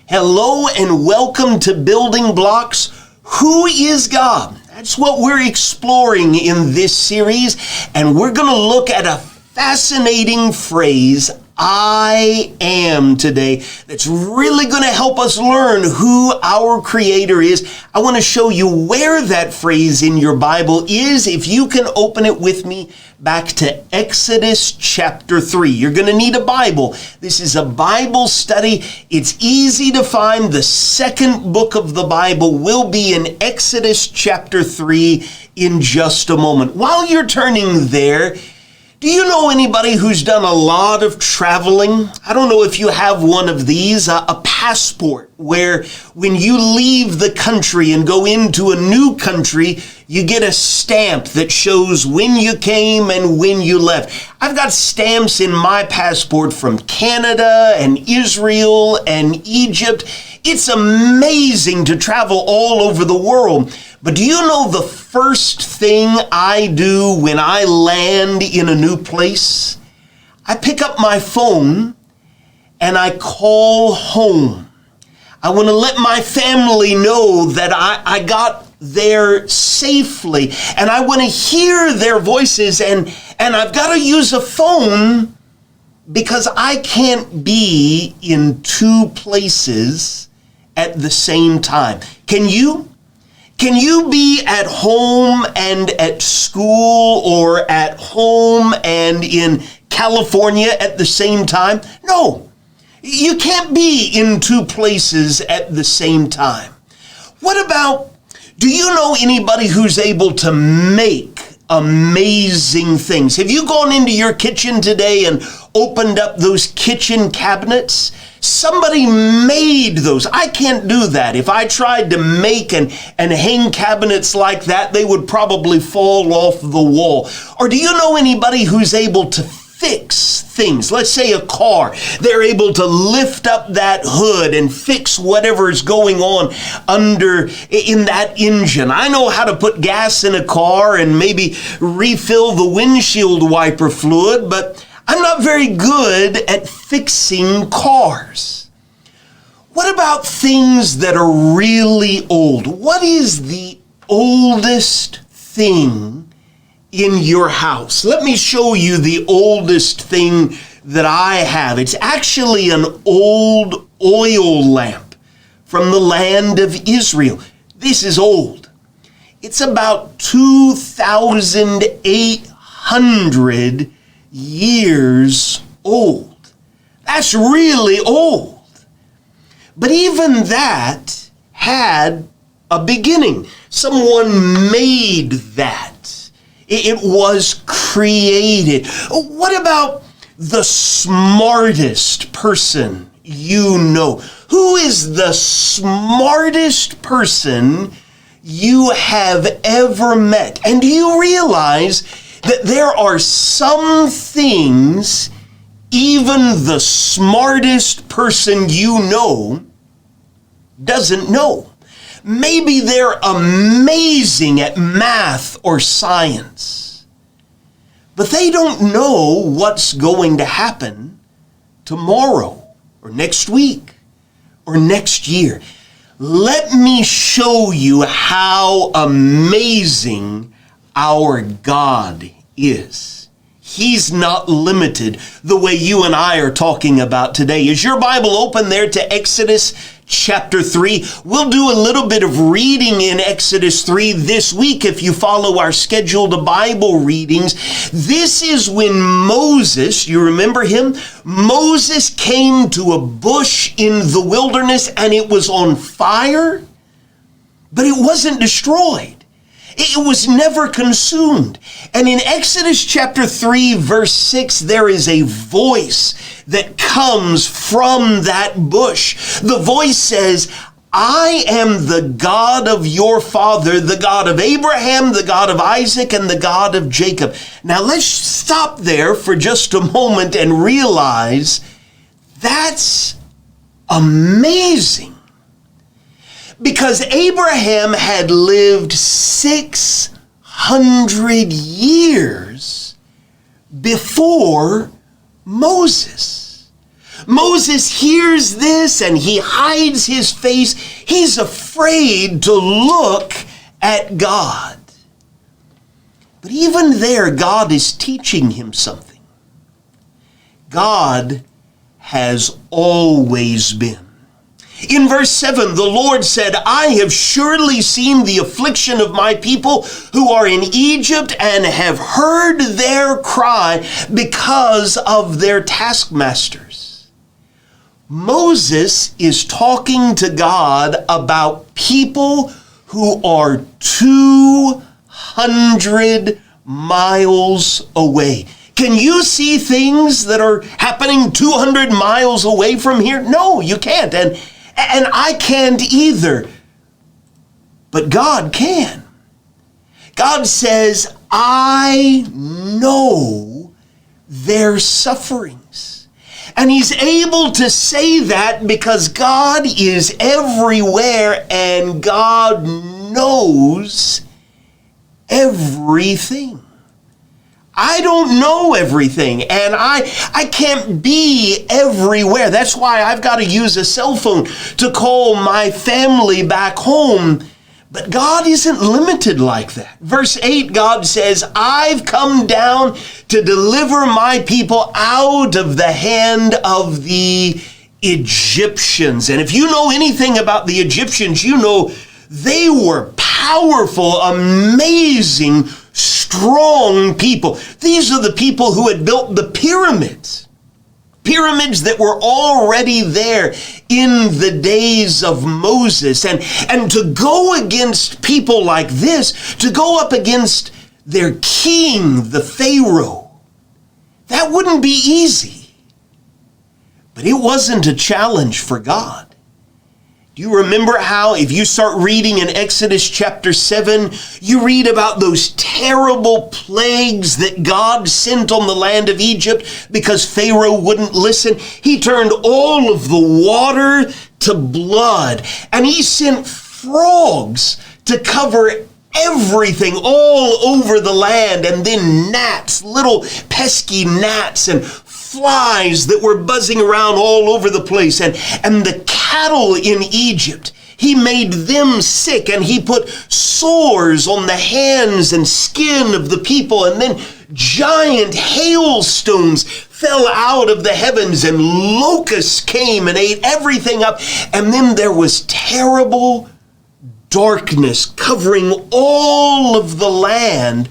Hello and welcome to Building Blocks. Who is God? That's what we're exploring in this series, and we're going to look at a fascinating phrase, I am, today, that's really going to help us learn who our Creator is. I want to show you where that phrase in your Bible is. If you can open it with me back to Exodus chapter 3. You're going to need a Bible. This is a Bible study. It's easy to find. The second book of the Bible will be in Exodus chapter 3 in just a moment. While you're turning there, do you know anybody who's done a lot of traveling? I don't know if you have one of these, a passport, where when you leave the country and go into a new country, you get a stamp that shows when you came and when you left. I've got stamps in my passport from Canada and Israel and Egypt. It's amazing to travel all over the world. But do you know the first thing I do when I land in a new place? I pick up my phone and I call home. I want to let my family know that I got there safely, and I want to hear their voices, and I've got to use a phone because I can't be in two places at the same time. Can you? Can you be at home and at school, or at home and in California at the same time? No, you can't be in two places at the same time. What about, do you know anybody who's able to make amazing things? Have you gone into your kitchen today and opened up those kitchen cabinets? Somebody made those. I can't do that. If I tried to make and hang cabinets like that, they would probably fall off the wall. Or do you know anybody who's able to fix things? Let's say a car. They're able to lift up that hood and fix whatever's going on under in that engine. I know how to put gas in a car and maybe refill the windshield wiper fluid, but I'm not very good at fixing cars. What about things that are really old? What is the oldest thing in your house? Let me show you the oldest thing that I have. It's actually an old oil lamp from the land of Israel. This is old. It's about 2,800 years old. That's really old. But even that had a beginning. Someone made that. It was created. What about the smartest person you know? Who is the smartest person you have ever met? And do you realize that there are some things even the smartest person you know doesn't know? Maybe they're amazing at math or science, but they don't know what's going to happen tomorrow or next week or next year. Let me show you how amazing our God is. He's not limited the way you and I are talking about today. Is your Bible open there to Exodus chapter 3? We'll do a little bit of reading in Exodus 3 this week if you follow our scheduled Bible readings. This is when Moses, you remember him? Moses came to a bush in the wilderness and it was on fire, but it wasn't destroyed. It was never consumed. And in Exodus chapter 3, verse 6, there is a voice that comes from that bush. The voice says, I am the God of your father, the God of Abraham, the God of Isaac, and the God of Jacob. Now let's stop there for just a moment and realize that's amazing. Because Abraham had lived 600 years before Moses. Moses hears this and he hides his face. He's afraid to look at God. But even there, God is teaching him something. God has always been. In verse 7, the Lord said, I have surely seen the affliction of my people who are in Egypt and have heard their cry because of their taskmasters. Moses is talking to God about people who are 200 miles away. Can you see things that are happening 200 miles away from here? No, you can't. And I can't either. But God can. God says, I know their sufferings. And he's able to say that because God is everywhere and God knows everything. I don't know everything, and I can't be everywhere. That's why I've got to use a cell phone to call my family back home. But God isn't limited like that. Verse 8, God says, I've come down to deliver my people out of the hand of the Egyptians. And if you know anything about the Egyptians, you know they were powerful, amazing, strong people. These are the people who had built the pyramids. Pyramids that were already there in the days of Moses. And to go against people like this, to go up against their king, the Pharaoh, that wouldn't be easy. But it wasn't a challenge for God. Do you remember how, if you start reading in Exodus chapter 7, you read about those terrible plagues that God sent on the land of Egypt because Pharaoh wouldn't listen? He turned all of the water to blood, and he sent frogs to cover everything all over the land, and then gnats, little pesky gnats, and flies that were buzzing around all over the place, and the cattle in Egypt, he made them sick, and he put sores on the hands and skin of the people, and then giant hailstones fell out of the heavens, and locusts came and ate everything up, and then there was terrible darkness covering all of the land.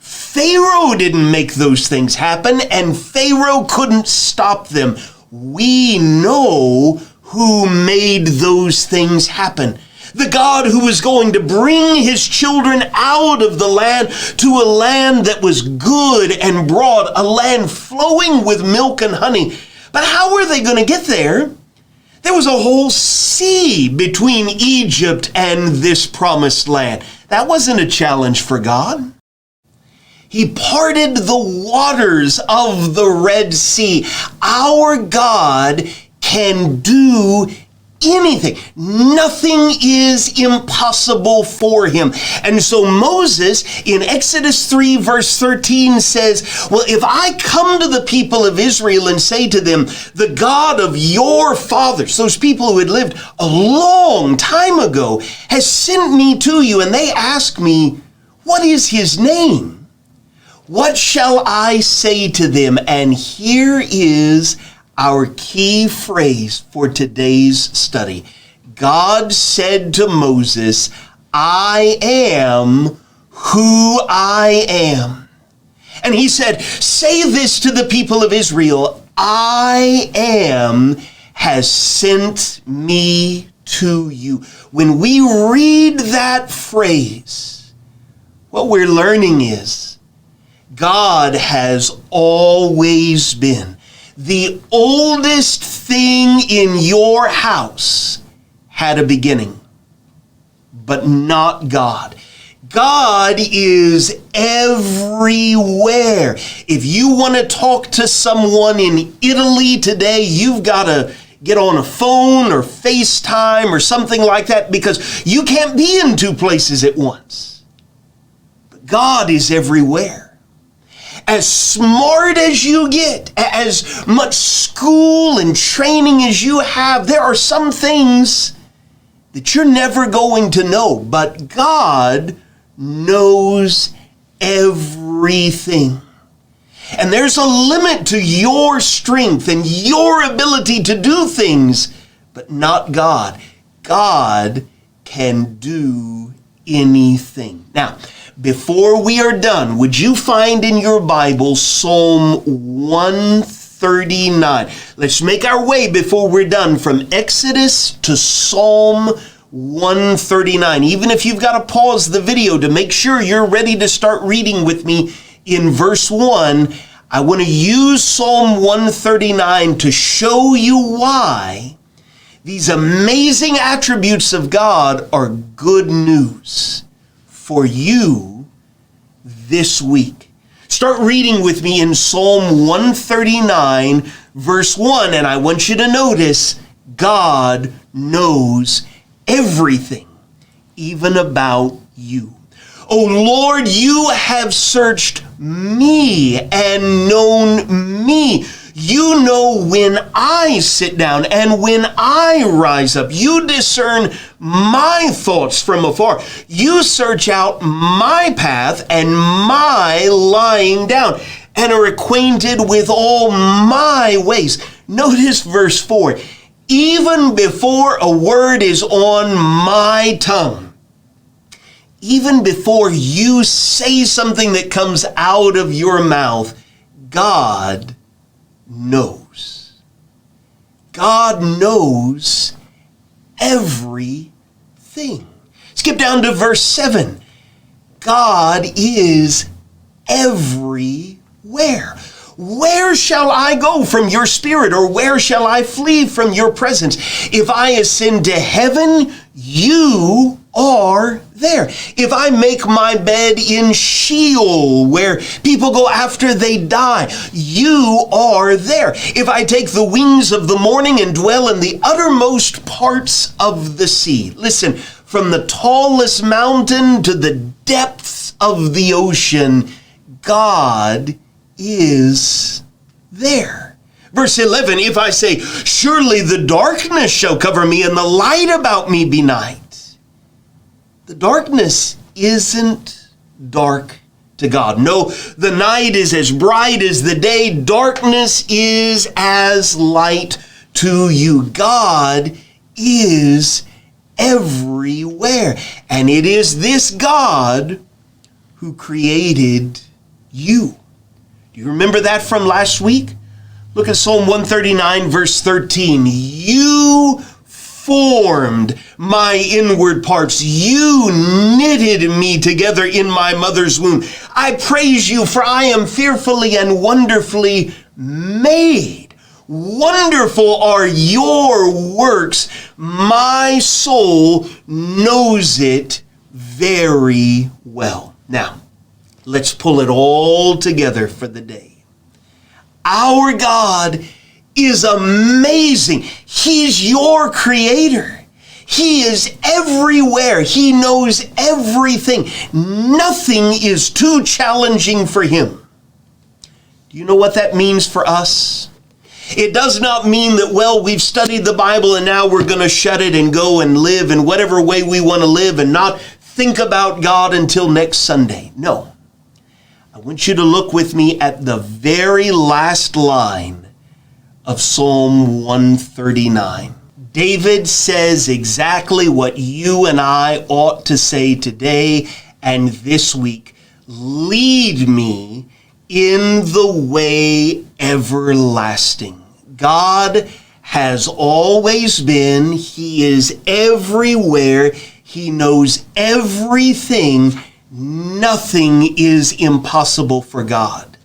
Pharaoh didn't make those things happen, and Pharaoh couldn't stop them. We know who made those things happen. The God who was going to bring his children out of the land to a land that was good and broad, a land flowing with milk and honey. But how were they going to get there? There was a whole sea between Egypt and this promised land. That wasn't a challenge for God. He parted the waters of the Red Sea. Our God can do anything. Nothing is impossible for him. And so Moses in Exodus 3 verse 13 says, well, if I come to the people of Israel and say to them, the God of your fathers, those people who had lived a long time ago, has sent me to you, and they ask me, what is his name? What shall I say to them? And here is our key phrase for today's study. God said to Moses, I am who I am. And he said, say this to the people of Israel, I am has sent me to you. When we read that phrase, what we're learning is God has always been. The oldest thing in your house had a beginning, but not God. God is everywhere. If you want to talk to someone in Italy today, you've got to get on a phone or FaceTime or something like that because you can't be in two places at once. But God is everywhere. as smart as you get, as much school and training as you have, there are some things that you're never going to know, but God knows everything. And there's a limit to your strength and your ability to do things, but not God. God can do anything. Now, before we are done, would you find in your Bible Psalm 139? Let's make our way before we're done from Exodus to Psalm 139. Even if you've got to pause the video to make sure you're ready to start reading with me in verse 1, I want to use Psalm 139 to show you why these amazing attributes of God are good news for you this week. Start reading with me in Psalm 139, verse 1, and I want you to notice God knows everything, even about you. O Lord, you have searched me and known me. You know when I sit down and when I rise up. You discern my thoughts from afar. You search out my path and my lying down, and are acquainted with all my ways. Notice verse 4. Even before a word is on my tongue, even before you say something that comes out of your mouth, God knows. God knows everything. Skip down to verse 7. God is everywhere. Where shall I go from your spirit, or where shall I flee from your presence? If I ascend to heaven, you are there. If I make my bed in Sheol, where people go after they die, you are there. If I take the wings of the morning and dwell in the uttermost parts of the sea. Listen, from the tallest mountain to the depths of the ocean, God is there. Verse 11, if I say, surely the darkness shall cover me and the light about me be night. The darkness isn't dark to God. No, the night is as bright as the day. Darkness is as light to you. God is everywhere. And it is this God who created you. Do you remember that from last week? Look at Psalm 139, verse 13. You formed my inward parts. You knitted me together in my mother's womb. I praise you, for I am fearfully and wonderfully made. Wonderful are your works. My soul knows it very well. Now, let's pull it all together for the day. Our God is amazing. He's your creator. He is everywhere. He knows everything. Nothing is too challenging for him. Do you know what that means for us? It does not mean that, well, we've studied the Bible and now we're going to shut it and go and live in whatever way we want to live and not think about God until next Sunday. No. I want you to look with me at the very last line of Psalm 139. David says exactly what you and I ought to say today and this week. Lead me in the way everlasting. God has always been. He is everywhere. He knows everything. Nothing is impossible for God.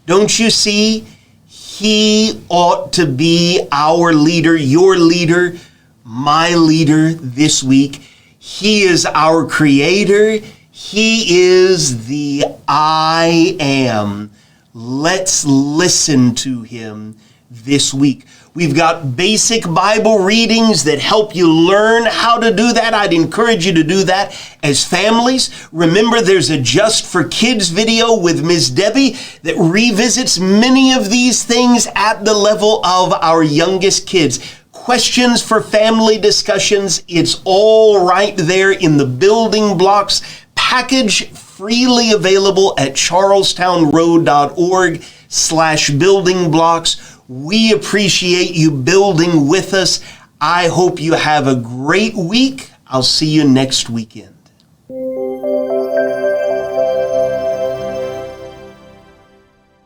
Don't you see? He ought to be our leader, your leader, my leader this week. He is our creator. He is the I am. Let's listen to him this week. We've got basic Bible readings that help you learn how to do that. I'd encourage you to do that as families. Remember, there's a Just for Kids video with Ms. Debbie that revisits many of these things at the level of our youngest kids. Questions for family discussions, it's all right there in the Building Blocks package, freely available at charlestownroad.org/buildingblocks. We appreciate you building with us. I hope you have a great week. I'll see you next weekend.